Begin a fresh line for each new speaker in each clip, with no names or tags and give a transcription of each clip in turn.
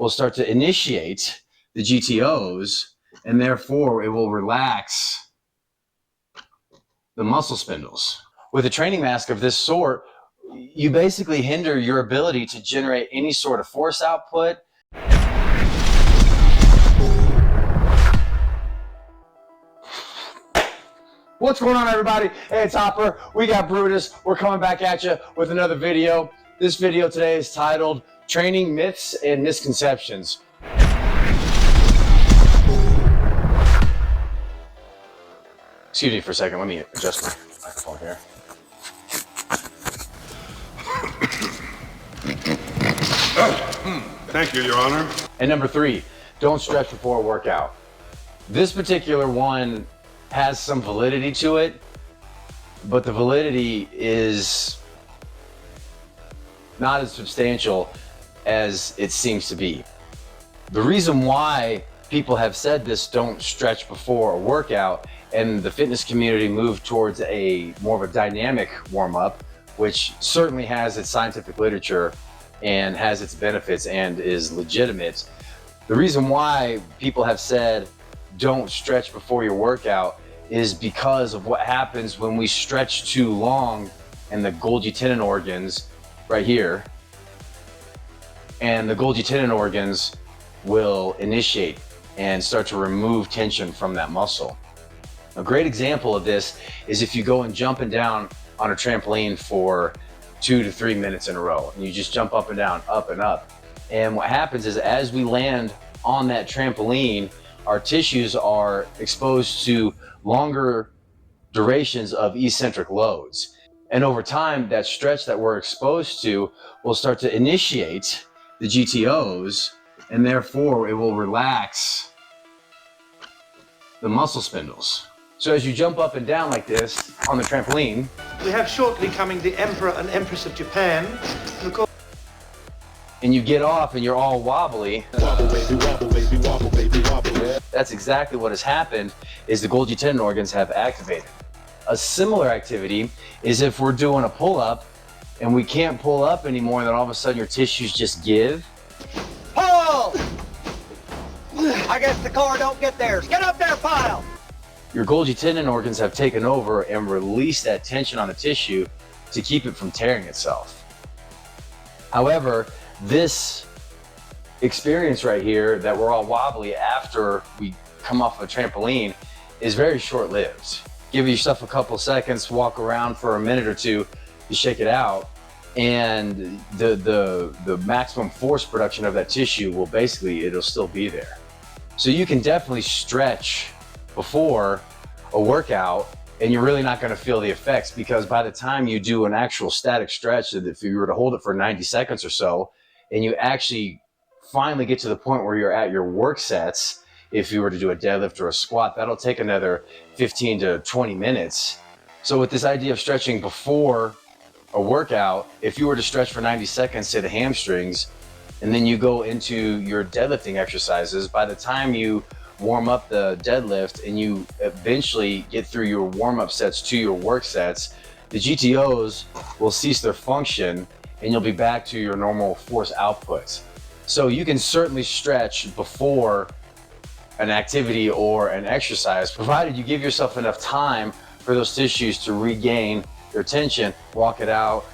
will start to initiate the GTOs, and therefore it will relax the muscle spindles. With a training mask of this sort, you basically hinder your ability to generate any sort of force output. What's going on, everybody? Hey, it's Hopper. We got Brutus. We're coming back at you with another video. This video today is titled Training Myths and Misconceptions. Excuse me for a second. Let me adjust my microphone here.
Thank you, Your Honor.
And number 3, don't stretch before a workout. This particular one has some validity to it, but the validity is not as substantial as it seems to be. The reason why people have said this, don't stretch before a workout, and the fitness community moved towards a more of a dynamic warm-up, which certainly has its scientific literature and has its benefits and is legitimate. The reason why people have said don't stretch before your workout is because of what happens when we stretch too long and the Golgi Tendon Organs right here, and the Golgi Tendon Organs will initiate and start to remove tension from that muscle. A great example of this is if you go and jumping down on a trampoline for 2 to 3 minutes in a row, and you just jump up and down, up and up. And what happens is as we land on that trampoline, our tissues are exposed to longer durations of eccentric loads. And over time, that stretch that we're exposed to will start to initiate the GTOs, and therefore it will relax the muscle spindles. So as you jump up and down like this on the trampoline,
we have shortly coming the Emperor and Empress of Japan.
And you get off and you're all wobbly.
Wobble, baby, wobble, baby, wobble, baby, wobble.
That's exactly what has happened, is the Golgi Tendon Organs have activated. A similar activity is if we're doing a pull-up and we can't pull up anymore, and then all of a sudden your tissues just give.
Pull! I guess the car don't get theirs. Get up there, pile!
Your Golgi Tendon Organs have taken over and released that tension on the tissue to keep it from tearing itself. However, this experience right here that we're all wobbly after we come off a trampoline is very short-lived. Give yourself a couple seconds, walk around for a minute or two, you shake it out, and the maximum force production of that tissue will basically, it'll still be there. So you can definitely stretch before a workout, and you're really not going to feel the effects, because by the time you do an actual static stretch, if you were to hold it for 90 seconds or so, and you actually finally get to the point where you're at your work sets, if you were to do a deadlift or a squat, that'll take another 15 to 20 minutes. So with this idea of stretching before a workout, if you were to stretch for 90 seconds, say the hamstrings, and then you go into your deadlifting exercises, by the time you warm up the deadlift and you eventually get through your warm-up sets to your work sets, the GTOs will cease their function and you'll be back to your normal force outputs. So you can certainly stretch before an activity or an exercise, provided you give yourself enough time for those tissues to regain their tension, walk it out,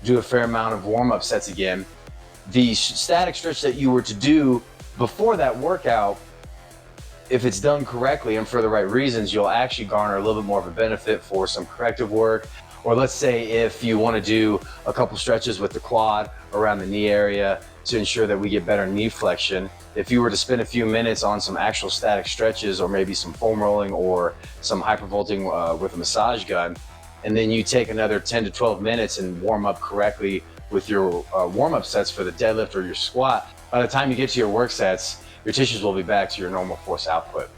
do a fair amount of warm-up sets again. The static stretch that you were to do before that workout, if it's done correctly and for the right reasons, you'll actually garner a little bit more of a benefit for some corrective work. Or let's say if you want to do a couple stretches with the quad around the knee area to ensure that we get better knee flexion. If you were to spend a few minutes on some actual static stretches, or maybe some foam rolling or some hypervolting with a massage gun, and then you take another 10 to 12 minutes and warm up correctly with your warm-up sets for the deadlift or your squat, by the time you get to your work sets, your tissues will be back to your normal force output.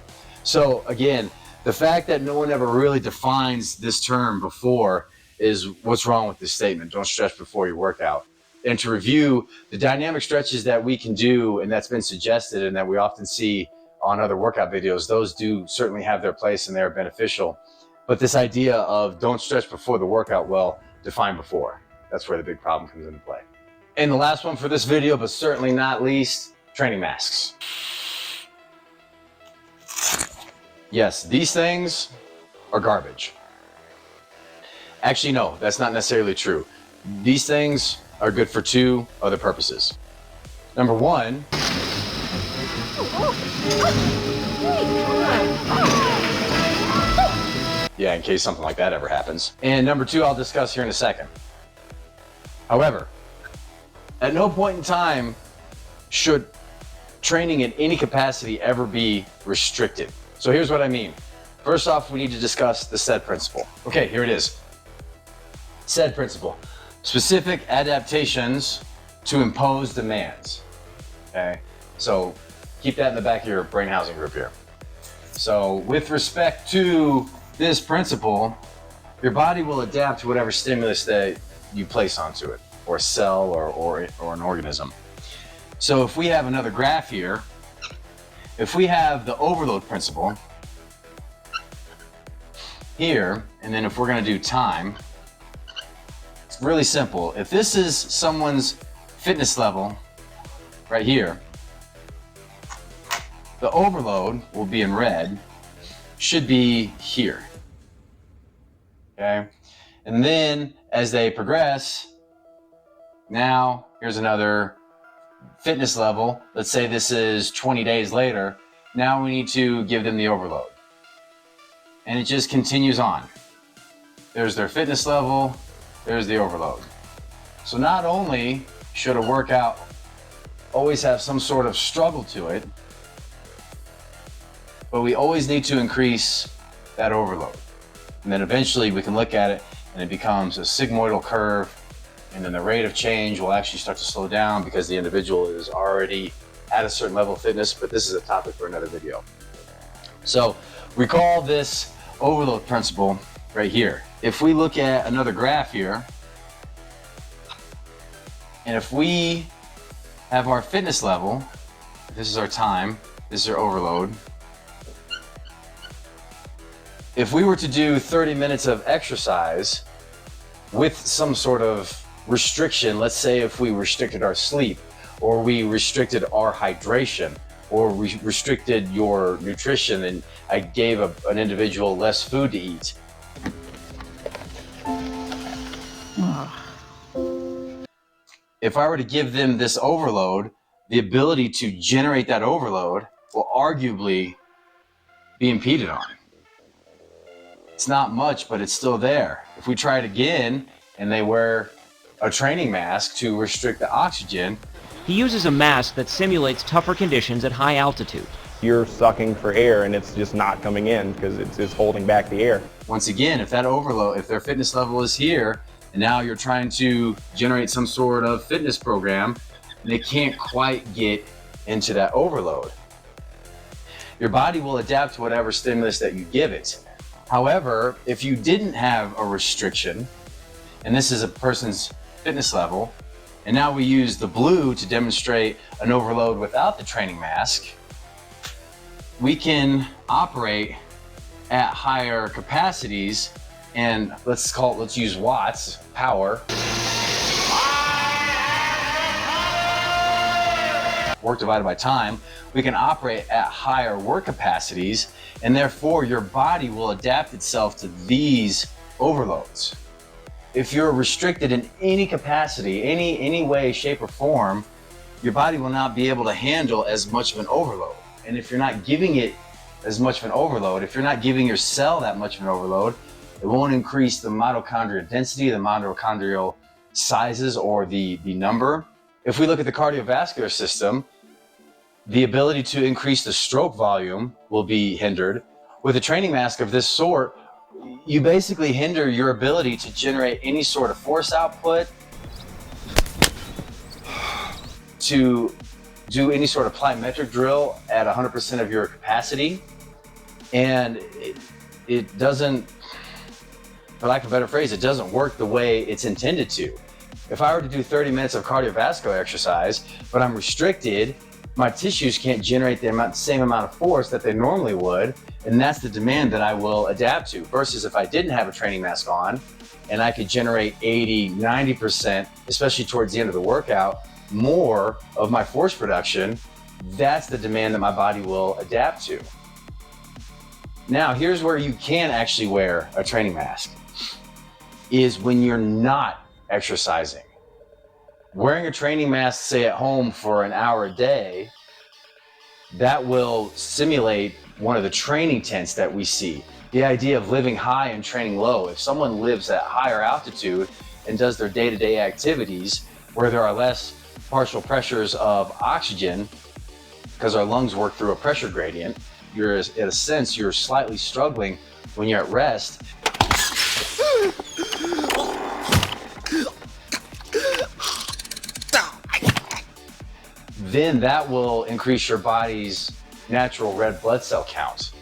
So again, the fact that no one ever really defines this term before is what's wrong with this statement. Don't stretch before your workout. And to review the dynamic stretches that we can do and that's been suggested and that we often see on other workout videos, those do certainly have their place and they're beneficial. But this idea of don't stretch before the workout, well, define before. That's where the big problem comes into play. And the last one for this video, but certainly not least, training masks. Yes, these things are garbage. Actually, no, that's not necessarily true. These things are good for two other purposes. Number one, yeah, in case something like that ever happens. And number two, I'll discuss here in a second. However, at no point in time should training in any capacity ever be restricted. So here's what I mean. First off, we need to discuss the SAID principle. Okay, here it is. SAID principle, specific adaptations to impose demands. Okay, so keep that in the back of your brain housing group here. So with respect to this principle, your body will adapt to whatever stimulus that you place onto it, or a cell or an organism. So if we have another graph here, if we have the overload principle here, and then if we're gonna do time, it's really simple. If this is someone's fitness level right here, the overload will be in red, should be here, okay? And then as they progress, now here's another fitness level. Let's say this is 20 days later. Now we need to give them the overload. And it just continues on. There's their fitness level, there's the overload. So not only should a workout always have some sort of struggle to it, but we always need to increase that overload. And then eventually we can look at it and it becomes a sigmoidal curve, and then the rate of change will actually start to slow down because the individual is already at a certain level of fitness, but this is a topic for another video. So recall this overload principle right here. If we look at another graph here, and if we have our fitness level, this is our time, this is our overload. If we were to do 30 minutes of exercise with some sort of restriction, let's say if we restricted our sleep, or we restricted our hydration, or we restricted your nutrition, and I gave an individual less food to eat. If I were to give them this overload, the ability to generate that overload will arguably be impeded on. It's not much, but it's still there. If we try it again and they wear a training mask to restrict the oxygen.
He uses a mask that simulates tougher conditions at high altitude.
You're sucking for air and it's just not coming in because it's holding back the air.
Once again, if that overload, if their fitness level is here, and now you're trying to generate some sort of fitness program, they can't quite get into that overload. Your body will adapt to whatever stimulus that you give it. However, if you didn't have a restriction, and this is a person's fitness level, and now we use the blue to demonstrate an overload without the training mask, we can operate at higher capacities, and let's use watts, power. Work divided by time, we can operate at higher work capacities, and therefore your body will adapt itself to these overloads. If you're restricted in any capacity, any way, shape, or form, your body will not be able to handle as much of an overload. And if you're not giving it as much of an overload, if you're not giving your cell that much of an overload, it won't increase the mitochondrial density, the mitochondrial sizes, or the number. If we look at the cardiovascular system, the ability to increase the stroke volume will be hindered. With a training mask of this sort, you basically hinder your ability to generate any sort of force output, to do any sort of plyometric drill at 100% of your capacity. And it doesn't, for lack of a better phrase, it doesn't work the way it's intended to. If I were to do 30 minutes of cardiovascular exercise, but I'm restricted, my tissues can't generate the same amount of force that they normally would, and that's the demand that I will adapt to. Versus if I didn't have a training mask on, and I could generate 80, 90%, especially towards the end of the workout, more of my force production, that's the demand that my body will adapt to. Now, here's where you can actually wear a training mask, is when you're not exercising. Wearing a training mask, say at home for an hour a day, that will simulate one of the training tents that we see. The idea of living high and training low. If someone lives at higher altitude and does their day-to-day activities where there are less partial pressures of oxygen, because our lungs work through a pressure gradient, you're, in a sense, you're slightly struggling when you're at rest. Then that will increase your body's natural red blood cell count.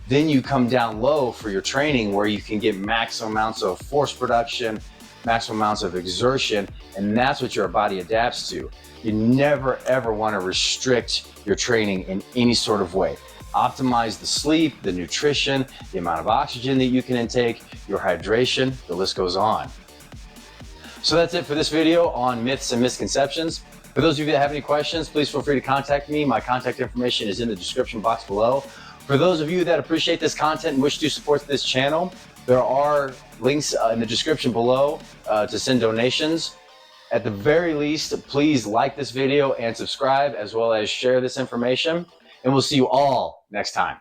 Then you come down low for your training where you can get maximum amounts of force production, maximum amounts of exertion, and that's what your body adapts to. You never ever want to restrict your training in any sort of way. Optimize the sleep, the nutrition, the amount of oxygen that you can intake, your hydration, the list goes on. So that's it for this video on myths and misconceptions. For those of you that have any questions, please feel free to contact me. My contact information is in the description box below. For those of you that appreciate this content and wish to support this channel, there are links in the description below to send donations. At the very least, please like this video and subscribe, as well as share this information. And we'll see you all next time.